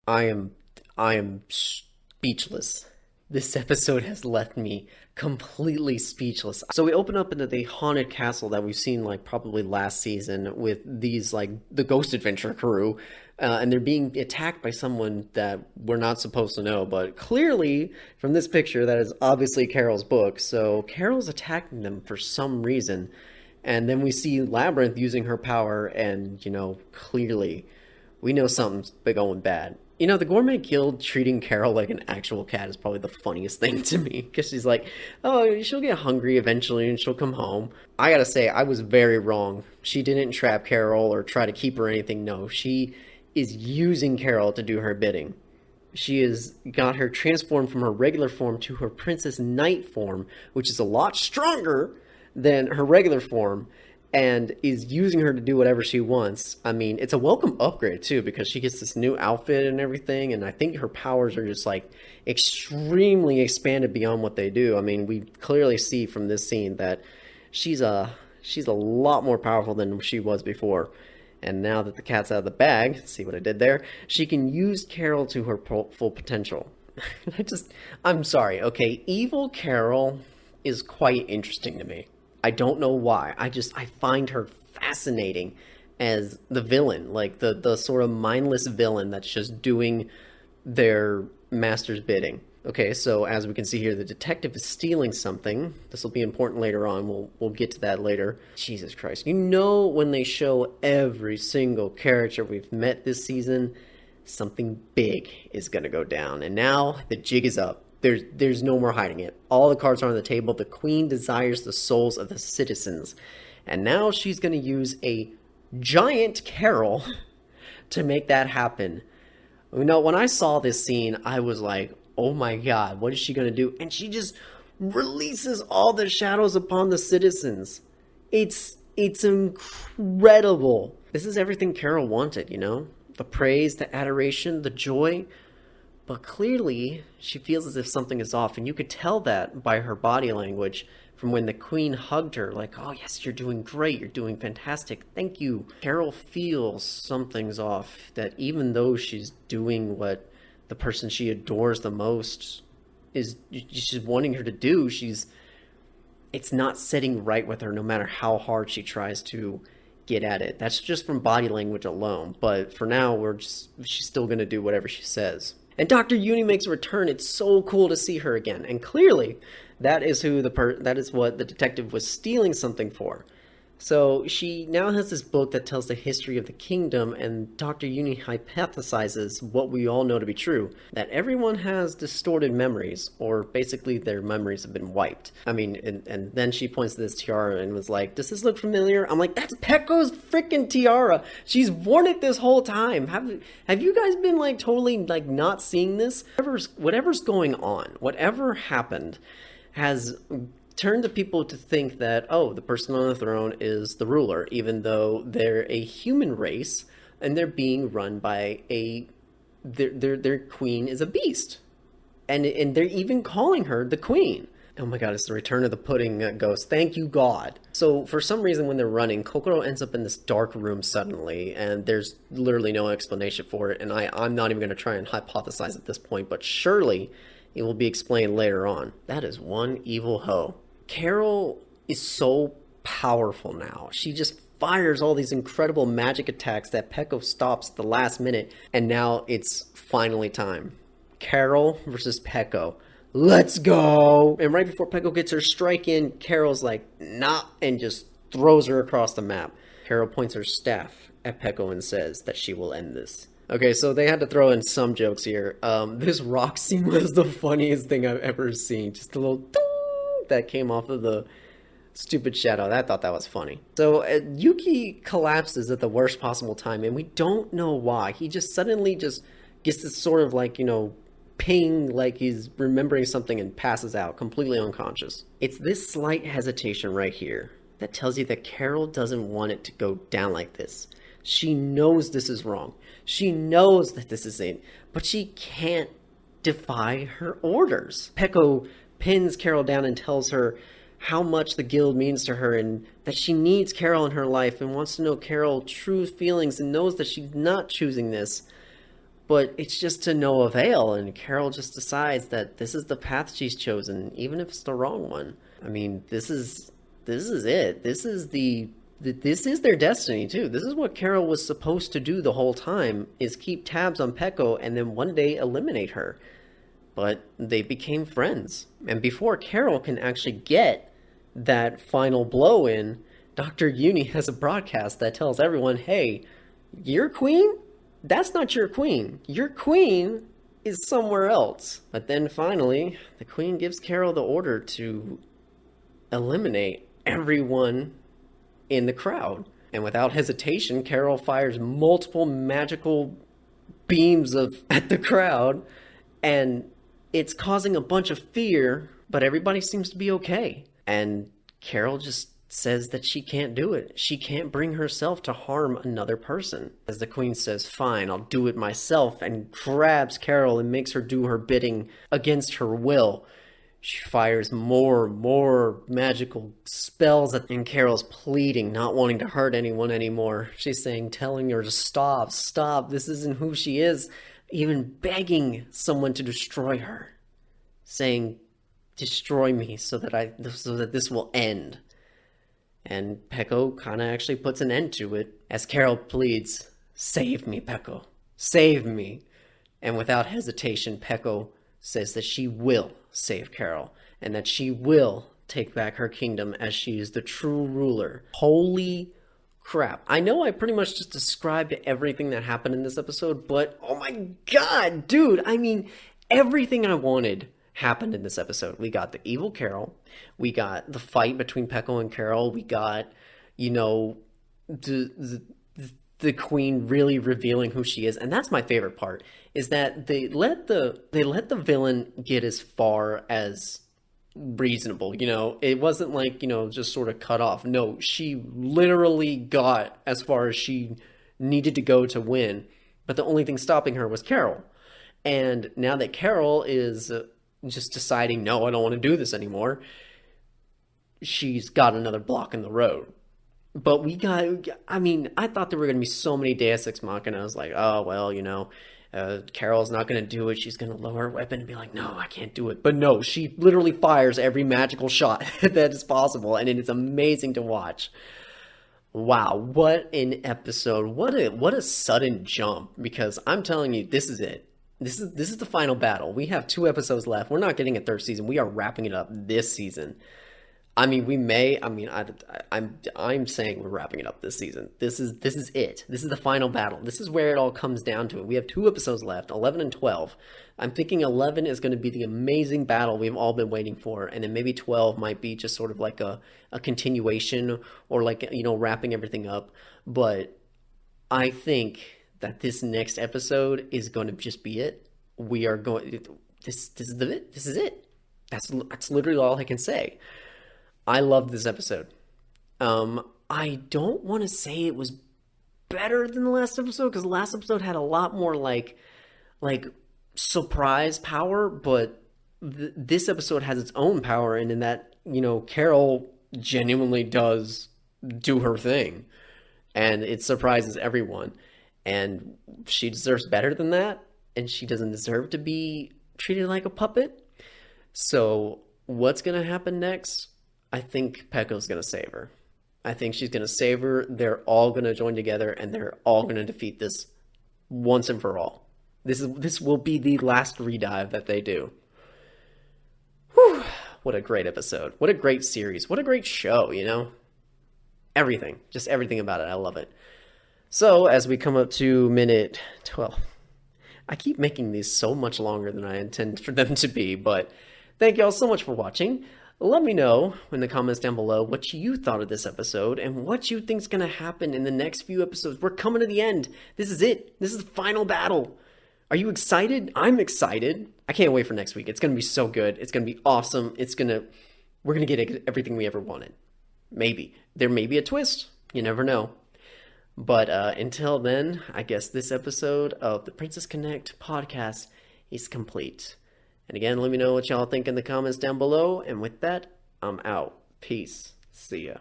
I am I am speechless. This episode has left me completely speechless. So we open up into the haunted castle that we've seen like probably last season with these like the Ghost Adventure crew, and they're being attacked by someone that we're not supposed to know. But clearly, from this picture, that is obviously Karyl's book. So Karyl's attacking them for some reason, and then we see Labyrinth using her power, and clearly we know something's been going bad. The Gourmet Guild treating Karyl like an actual cat is probably the funniest thing to me. Because she's like, oh, she'll get hungry eventually and she'll come home. I gotta say, I was very wrong. She didn't trap Karyl or try to keep her or anything. No, she is using Karyl to do her bidding. She has got her transformed from her regular form to her Princess Knight form, which is a lot stronger than her regular form, and is using her to do whatever she wants. I mean, it's a welcome upgrade too, because she gets this new outfit and everything, and I think her powers are just like extremely expanded beyond what they do. I mean, we clearly see from this scene that she's a lot more powerful than she was before. And now that the cat's out of the bag, see what I did there? She can use Karyl to her full potential. I'm sorry, okay? Evil Karyl is quite interesting to me. I don't know why. I find her fascinating as the villain, like the sort of mindless villain that's just doing their master's bidding. Okay, so as we can see here, the detective is stealing something. This will be important later on. We'll get to that later. Jesus Christ. When they show every single character we've met this season, something big is going to go down. And now the jig is up. There's no more hiding it. All the cards are on the table. The queen desires the souls of the citizens. And now she's going to use a giant Karyl to make that happen. When I saw this scene, I was like, oh my god, what is she going to do? And she just releases all the shadows upon the citizens. It's incredible. This is everything Karyl wanted, The praise, the adoration, the joy. But clearly, she feels as if something is off, and you could tell that by her body language from when the queen hugged her, like, oh yes, you're doing great, you're doing fantastic, thank you. Karyl feels something's off, that even though she's doing what the person she adores the most she's wanting her to do, it's not sitting right with her no matter how hard she tries to get at it. That's just from body language alone, but for now, she's still going to do whatever she says. And Dr. Uni makes a return. It's so cool to see her again. And clearly, that is what the detective was stealing something for. So she now has this book that tells the history of the kingdom, and Dr. Uni hypothesizes what we all know to be true, that everyone has distorted memories, or basically their memories have been wiped. I mean, and then she points to this tiara and was like, does this look familiar? I'm like, that's Pecco's freaking tiara. She's worn it this whole time. Have you guys been like totally like not seeing this? Whatever's going on, whatever happened has turned the people to think that, oh, the person on the throne is the ruler, even though they're a human race and they're being run by their queen is a beast. And they're even calling her the queen. Oh my god, it's the return of the pudding ghost. Thank you, God. So for some reason when they're running, Kokoro ends up in this dark room suddenly, and there's literally no explanation for it, and I'm not even going to try and hypothesize at this point, but surely it will be explained later on. That is one evil hoe. Karyl is so powerful now. She just fires all these incredible magic attacks that Pecco stops at the last minute, and now it's finally time. Karyl versus Pecco. Let's go! And right before Pecco gets her strike in, Karyl's like, nah, and just throws her across the map. Karyl points her staff at Pecco and says that she will end this. Okay, so they had to throw in some jokes here. This rock scene was the funniest thing I've ever seen. Just a little that came off of the stupid shadow. I thought that was funny. So Yuki collapses at the worst possible time, and we don't know why. He just suddenly just gets this sort of like, ping, like he's remembering something, and passes out, completely unconscious. It's this slight hesitation right here that tells you that Karyl doesn't want it to go down like this. She knows this is wrong. She knows that this is it, but she can't defy her orders. Pecco pins Karyl down and tells her how much the guild means to her, and that she needs Karyl in her life and wants to know Karyl's true feelings and knows that she's not choosing this. But it's just to no avail, and Karyl just decides that this is the path she's chosen, even if it's the wrong one. I mean, this is it. This is their destiny too. This is what Karyl was supposed to do the whole time, is keep tabs on Peko and then one day eliminate her. But they became friends. And before Karyl can actually get that final blow in, Dr. Uni has a broadcast that tells everyone, hey, your queen? That's not your queen. Your queen is somewhere else. But then finally, the queen gives Karyl the order to eliminate everyone in the crowd. And without hesitation, Karyl fires multiple magical beams at the crowd, and it's causing a bunch of fear, but everybody seems to be okay. And Karyl just says that she can't do it. She can't bring herself to harm another person. As the queen says, fine, I'll do it myself, and grabs Karyl and makes her do her bidding against her will. She fires more magical spells at, and Karyl's pleading, not wanting to hurt anyone anymore. She's saying, telling her to stop, this isn't who she is. Even begging someone to destroy her. Saying, destroy me so that this will end. And Peko kind of actually puts an end to it as Karyl pleads, save me, Peko, save me. And without hesitation, Peko says that she will save Karyl and that she will take back her kingdom as she is the true ruler. Holy crap. I know I pretty much just described everything that happened in this episode, but oh my god, dude, I mean, everything I wanted happened in this episode. We got the evil Karyl, we got the fight between Peko and Karyl, we got, you know, the queen really revealing who she is. And that's my favorite part, is that they let the villain get as far as reasonable. You know, it wasn't like, you know, just sort of cut off. No, she literally got as far as she needed to go to win, but the only thing stopping her was Karyl. And now that Karyl is just deciding, no, I don't want to do this anymore, she's got another block in the road. But I mean, I thought there were going to be so many Deus Ex Machina. I was like, oh, well, you know, Karyl's not going to do it. She's going to lower her weapon and be like, no, I can't do it. But no, she literally fires every magical shot that is possible. And it is amazing to watch. Wow, what an episode. What a sudden jump. Because I'm telling you, this is it. This is the final battle. We have 2 episodes left. We're not getting a 3rd season. We are wrapping it up this season. I mean, we may. I mean, I'm saying we're wrapping it up this season. This is it. This is the final battle. This is where it all comes down to it. We have 2 episodes left, 11 and 12. I'm thinking 11 is going to be the amazing battle we've all been waiting for, and then maybe 12 might be just sort of like a continuation, or like, you know, wrapping everything up. But I think that this next episode is going to just be it. We are going. This is it. That's literally all I can say. I loved this episode. I don't want to say it was better than the last episode, because the last episode had a lot more like surprise power, but this episode has its own power, and in that, you know, Karyl genuinely does do her thing, and it surprises everyone, and she deserves better than that, and she doesn't deserve to be treated like a puppet. So what's gonna happen next? I think Peko's going to save her. I think she's going to save her. They're all going to join together, and they're all going to defeat this once and for all. This will be the last redive that they do. Whew. What a great episode. What a great series. What a great show, you know? Everything. Just everything about it. I love it. So, as we come up to minute 12. I keep making these so much longer than I intend for them to be, but thank you all so much for watching. Let me know in the comments down below what you thought of this episode and what you think's going to happen in the next few episodes. We're coming to the end. This is it. This is the final battle. Are you excited? I'm excited. I can't wait for next week. It's going to be so good. It's going to be awesome. We're going to get everything we ever wanted. Maybe. There may be a twist. You never know. But until then, I guess this episode of the Princess Connect podcast is complete. And again, let me know what y'all think in the comments down below. And with that, I'm out. Peace. See ya.